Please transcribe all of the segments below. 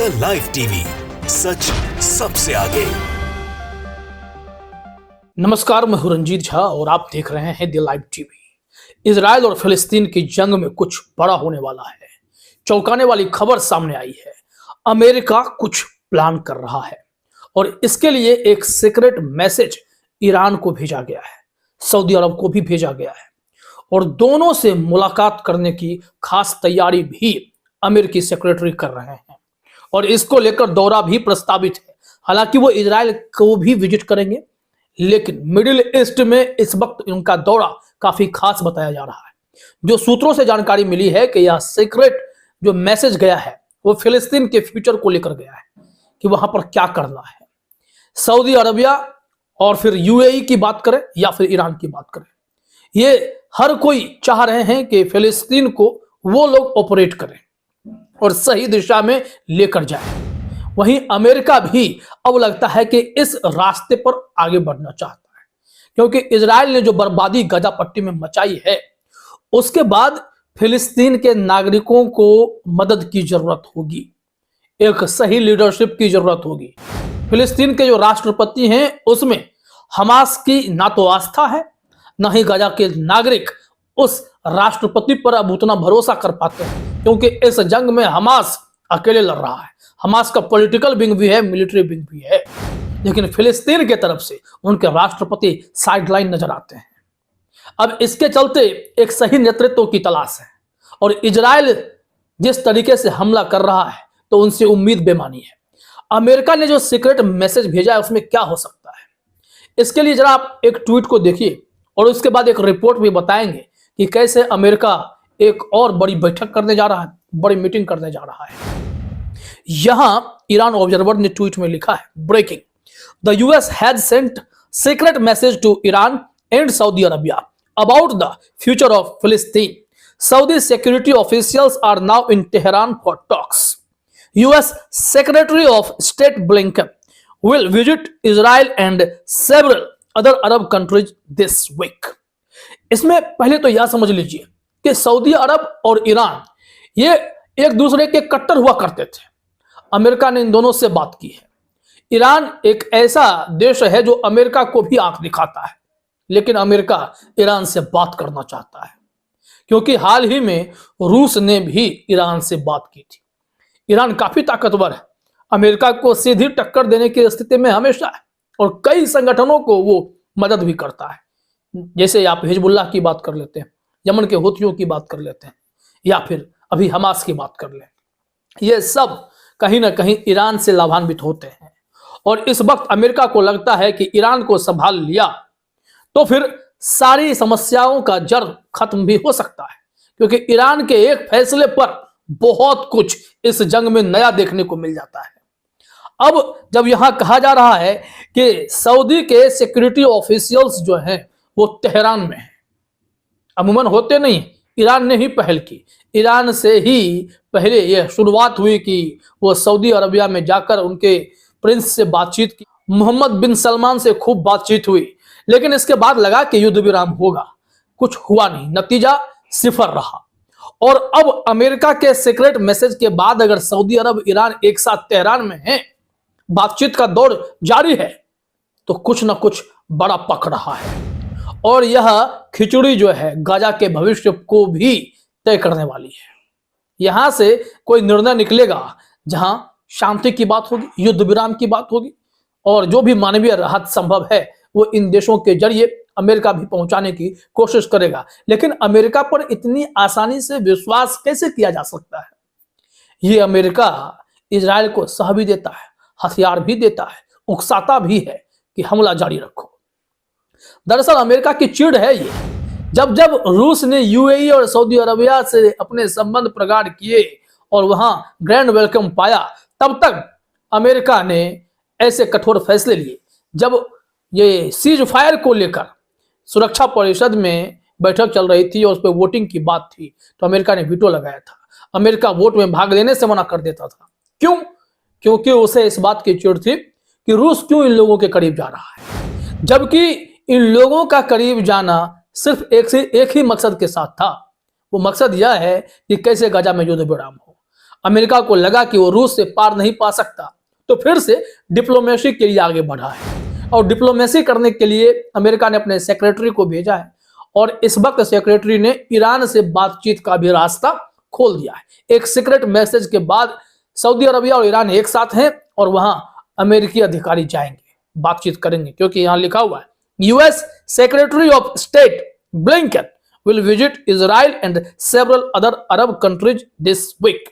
The live TV, सच सबसे आगे। नमस्कार, मैं हूं रंजीत झा और आप देख रहे हैं द लाइव टीवी। इजराइल और फिलिस्तीन की जंग में कुछ बड़ा होने वाला है। चौंकाने वाली खबर सामने आई है। अमेरिका कुछ प्लान कर रहा है और इसके लिए एक सीक्रेट मैसेज ईरान को भेजा गया है, सऊदी अरब को भी भेजा गया है और दोनों से मुलाकात करने की खास तैयारी भी अमेरिकी सेक्रेटरी कर रहे हैं और इसको लेकर दौरा भी प्रस्तावित है। हालांकि वो इजराइल को भी विजिट करेंगे, लेकिन मिडिल ईस्ट में इस वक्त उनका दौरा काफी खास बताया जा रहा है। जो सूत्रों से जानकारी मिली है कि यह सीक्रेट जो मैसेज गया है वो फिलिस्तीन के फ्यूचर को लेकर गया है कि वहां पर क्या करना है। सऊदी अरबिया और फिर यूएई की बात करें या फिर ईरान की बात करें, ये हर कोई चाह रहे हैं कि फिलिस्तीन को वो लोग ऑपरेट करें और सही दिशा में लेकर जाए। वहीं अमेरिका भी अब लगता है कि इस रास्ते पर आगे बढ़ना चाहता है, क्योंकि इजराइल ने जो बर्बादी गजा पट्टी में मचाई है उसके बाद फिलिस्तीन के नागरिकों को मदद की जरूरत होगी, एक सही लीडरशिप की जरूरत होगी। फिलिस्तीन के जो राष्ट्रपति हैं उसमें हमास की ना तो आस्था है, ना ही गजा के नागरिक उस राष्ट्रपति पर अब उतना भरोसा कर पाते हैं, क्योंकि इस जंग में हमास अकेले लड़ रहा है। हमास का पॉलिटिकल विंग भी है, मिलिट्री विंग भी है, लेकिन फिलिस्तीन की तरफ से उनके राष्ट्रपति साइडलाइन नजर आते हैं। अब इसके चलते एक सही नेतृत्व की तलाश है और इजराइल जिस तरीके से हमला कर रहा है तो उनसे उम्मीद बेमानी है। अमेरिका ने जो सीक्रेट मैसेज भेजा है उसमें क्या हो सकता है, इसके लिए जरा आप एक ट्वीट को देखिए और उसके बाद एक रिपोर्ट भी बताएंगे कि कैसे अमेरिका एक और बड़ी बैठक करने जा रहा है, बड़ी मीटिंग करने जा रहा है। यहां ईरान ऑब्जर्वर ने ट्वीट में लिखा है, breaking, the US has sent secret message to Iran and Saudi Arabia about the future of फिलिस्तीन। Saudi security officials are now in Tehran for talks. US Secretary of State Blinken will visit Israel and several other Arab countries this week. इसमें पहले तो यह समझ लीजिए कि Saudi अरब और Iran ये एक दूसरे के कट्टर हुआ करते थे। अमेरिका ने इन दोनों से बात की है। ईरान एक ऐसा देश है जो अमेरिका को भी आंख दिखाता है, लेकिन अमेरिका ईरान से बात करना चाहता है, क्योंकि हाल ही में रूस ने भी ईरान से बात की थी। ईरान काफी ताकतवर है, अमेरिका को सीधी टक्कर देने की स्थिति में हमेशा है और कई संगठनों को वो मदद भी करता है। जैसे आप हिजबुल्लाह की बात कर लेते हैं, यमन के हुथियों की बात कर लेते हैं, या फिर अभी हमास की बात कर लें। ये सब कहीं ना कहीं ईरान से लाभान्वित होते हैं और इस वक्त अमेरिका को लगता है कि ईरान को संभाल लिया तो फिर सारी समस्याओं का जड़ खत्म भी हो सकता है, क्योंकि ईरान के एक फैसले पर बहुत कुछ इस जंग में नया देखने को मिल जाता है। अब जब यहां कहा जा रहा है कि सऊदी के सिक्योरिटी ऑफिशियल्स जो हैं वो तेहरान में हैं, अमूमन होते नहीं, ईरान ने ही पहल की। ईरान से ही पहले यह शुरुआत हुई कि वो सऊदी अरबिया में जाकर उनके प्रिंस से बातचीत की, मोहम्मद बिन सलमान से खूब बातचीत हुई, लेकिन इसके बाद लगा कि युद्ध विराम होगा, कुछ हुआ नहीं, नतीजा सिफर रहा। और अब अमेरिका के सीक्रेट मैसेज के बाद अगर सऊदी अरब ईरान एक साथ तेहरान में हैं, बातचीत का दौर जारी है, तो कुछ ना कुछ बड़ा पक रहा है और यह खिचड़ी जो है गाजा के भविष्य को भी तय करने वाली है। यहां से कोई निर्णय निकलेगा जहां शांति की बात होगी, युद्ध विराम की बात होगी और जो भी मानवीय राहत संभव है वो इन देशों के जरिए अमेरिका भी पहुंचाने की कोशिश करेगा। लेकिन अमेरिका पर इतनी आसानी से विश्वास कैसे किया जा सकता है? ये अमेरिका इजराइल को सह भी देता है, हथियार भी देता है, उकसाता भी है कि हमला जारी रखो। दरअसल अमेरिका की चिढ़ है ये। जब जब रूस ने यूएई और सऊदी अरबिया से अपने संबंध प्रगाढ़ किए और वहां ग्रैंड वेलकम पाया, तब तक अमेरिका ने ऐसे कठोर फैसले लिए। जब ये सीज फायर को लेकर सुरक्षा परिषद में बैठक चल रही थी और उस पर वोटिंग की बात थी, तो अमेरिका ने वीटो लगाया था। अमेरिका वोट में भाग लेने से मना कर देता था। क्यों? क्योंकि उसे इस बात की चिढ़ थी कि रूस क्यों इन लोगों के करीब जा रहा है, जबकि इन लोगों का करीब जाना सिर्फ एक ही मकसद के साथ था। वो मकसद यह है कि कैसे गाजा में युद्ध विराम हो। अमेरिका को लगा कि वो रूस से पार नहीं पा सकता, तो फिर से डिप्लोमेसी के लिए आगे बढ़ा है और डिप्लोमेसी करने के लिए अमेरिका ने अपने सेक्रेटरी को भेजा है और इस वक्त सेक्रेटरी ने ईरान से बातचीत का भी रास्ता खोल दिया है। एक सीक्रेट मैसेज के बाद सऊदी अरबिया और ईरान एक साथ हैं और वहां अमेरिकी अधिकारी जाएंगे, बातचीत करेंगे, क्योंकि यहां लिखा हुआ है US secretary of state Blinken will visit Israel and several other Arab countries this week।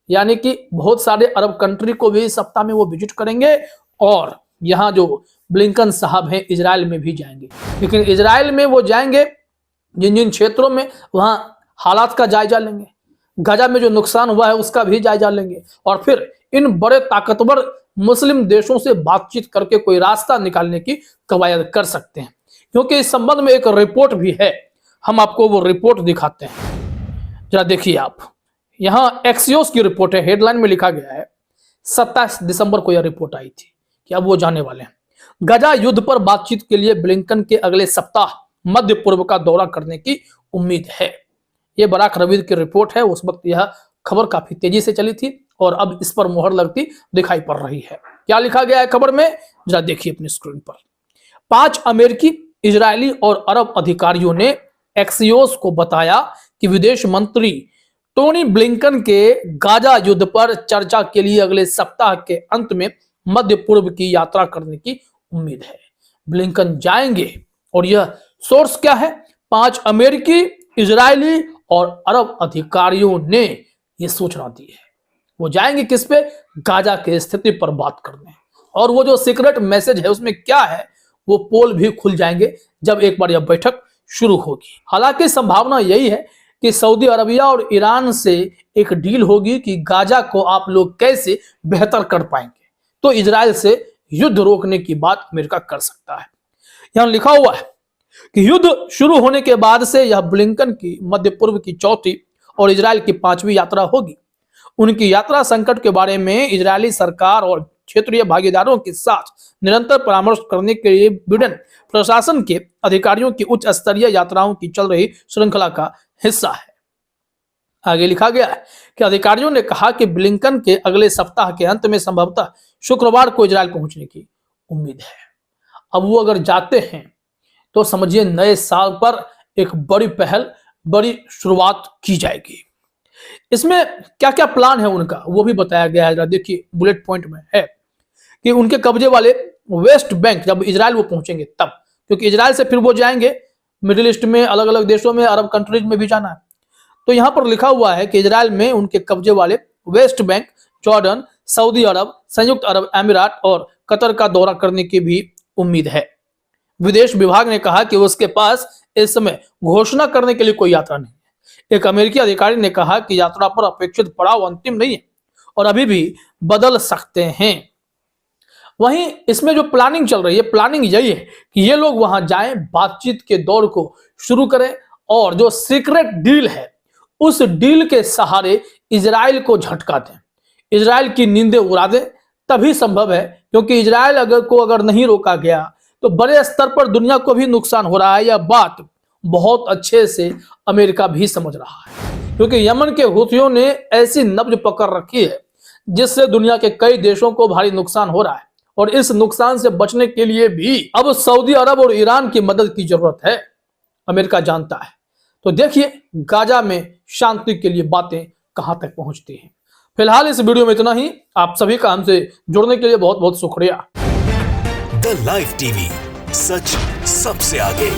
यानी कि बहुत सारे अरब कंट्री को भी इस सप्ताह में वो विजिट करेंगे और यहाँ जो ब्लिंकन साहब हैं इजराइल में भी जाएंगे। लेकिन इजराइल में वो जाएंगे जिन जिन क्षेत्रों में वहाँ हालात का जायजा लेंगे, गजा में जो नुकसान हुआ है उसका भी जायजा लेंगे और फिर इन बड़े ताकतवर मुस्लिम देशों से बातचीत करके कोई रास्ता निकालने की कवायद कर सकते हैं। क्योंकि इस संबंध में एक रिपोर्ट भी है, हम आपको वो रिपोर्ट दिखाते हैं, जरा देखिए आप। यहां एक्सियोस की रिपोर्ट है, हेडलाइन में लिखा गया है 27 दिसंबर को यह रिपोर्ट आई थी कि अब वो जाने वाले हैं। गजा युद्ध पर बातचीत के लिए ब्लिंकन के अगले सप्ताह मध्य पूर्व का दौरा करने की उम्मीद है। यह बराक रवीद की रिपोर्ट है, उस वक्त यह खबर काफी तेजी से चली थी और अब इस पर मोहर लगती दिखाई पड़ रही है। क्या लिखा गया है खबर में, जरा देखिए अपनी स्क्रीन पर। 5 अमेरिकी, इजरायली और अरब अधिकारियों ने एक्सियोस को बताया कि विदेश मंत्री टोनी ब्लिंकन के गाजा युद्ध पर चर्चा के लिए अगले सप्ताह के अंत में मध्य पूर्व की यात्रा करने की उम्मीद है। ब्लिंकन जाएंगे और यह सोर्स क्या है, 5 अमेरिकी, इजरायली और अरब अधिकारियों ने यह सूचना दी है। वो जाएंगे किस पे, गाजा की स्थिति पर बात करने। और वो जो सीक्रेट मैसेज है उसमें क्या है, वो पोल भी खुल जाएंगे जब एक बार यह बैठक शुरू होगी। हालांकि संभावना यही है कि सऊदी अरबिया और ईरान से एक डील होगी कि गाजा को आप लोग कैसे बेहतर कर पाएंगे, तो इजराइल से युद्ध रोकने की बात अमेरिका कर सकता है। यहां लिखा हुआ है कि युद्ध शुरू होने के बाद से यह ब्लिंकन की मध्य पूर्व की 4थी और इजराइल की 5वीं यात्रा होगी। उनकी यात्रा संकट के बारे में इजरायली सरकार और क्षेत्रीय भागीदारों के साथ निरंतर परामर्श करने के लिए बिडेन प्रशासन के अधिकारियों की उच्च स्तरीय यात्राओं की चल रही श्रृंखला का हिस्सा है। आगे लिखा गया है कि अधिकारियों ने कहा कि ब्लिंकन के अगले सप्ताह के अंत में संभवतः शुक्रवार को इजराइल पहुंचने की उम्मीद है। अब वो अगर जाते हैं तो समझिए नए साल पर एक बड़ी पहल, बड़ी शुरुआत की जाएगी। इसमें क्या क्या प्लान है उनका वो भी बताया गया है। देखिए बुलेट पॉइंट में है कि उनके कब्जे वाले वेस्ट बैंक जब इजराइल वो पहुंचेंगे तब, क्योंकि इजराइल से फिर वो जाएंगे मिडिल ईस्ट में, अलग अलग देशों में, अरब कंट्रीज में भी जाना है। तो यहां पर लिखा हुआ है कि इजराइल में उनके कब्जे वाले वेस्ट बैंक, जॉर्डन, सऊदी अरब, संयुक्त अरब अमीरात और कतर का दौरा करने की भी उम्मीद है। विदेश विभाग ने कहा कि उसके पास इस समय घोषणा करने के लिए कोई यात्रा नहीं है। एक अमेरिकी अधिकारी ने कहा कि यात्रा पर अपेक्षित पड़ाव अंतिम नहीं है और अभी भी बदल सकते हैं। वहीं इसमें जो प्लानिंग चल रही है, प्लानिंग यही है कि ये लोग वहां जाएं, बातचीत के दौर को शुरू करें और जो सीक्रेट डील है उस डील के सहारे इजराइल को झटका दें, इजराइल की नींदें उड़ा दें। तभी संभव है, क्योंकि इजराइल अगर नहीं रोका गया तो बड़े स्तर पर दुनिया को भी नुकसान हो रहा है। यह बात बहुत अच्छे से अमेरिका भी समझ रहा है, क्योंकि यमन के हुथियों ने ऐसी नब्ज पकड़ रखी है जिससे दुनिया के कई देशों को भारी नुकसान हो रहा है और इस नुकसान से बचने के लिए भी अब सऊदी अरब और ईरान की मदद की जरूरत है, अमेरिका जानता है। तो देखिए गाजा में शांति के लिए बातें कहां तक पहुंचती हैं। फिलहाल इस वीडियो में इतना ही। आप सभी का हमसे जुड़ने के लिए बहुत बहुत शुक्रिया। द लाइव टीवी, सच सबसे आगे।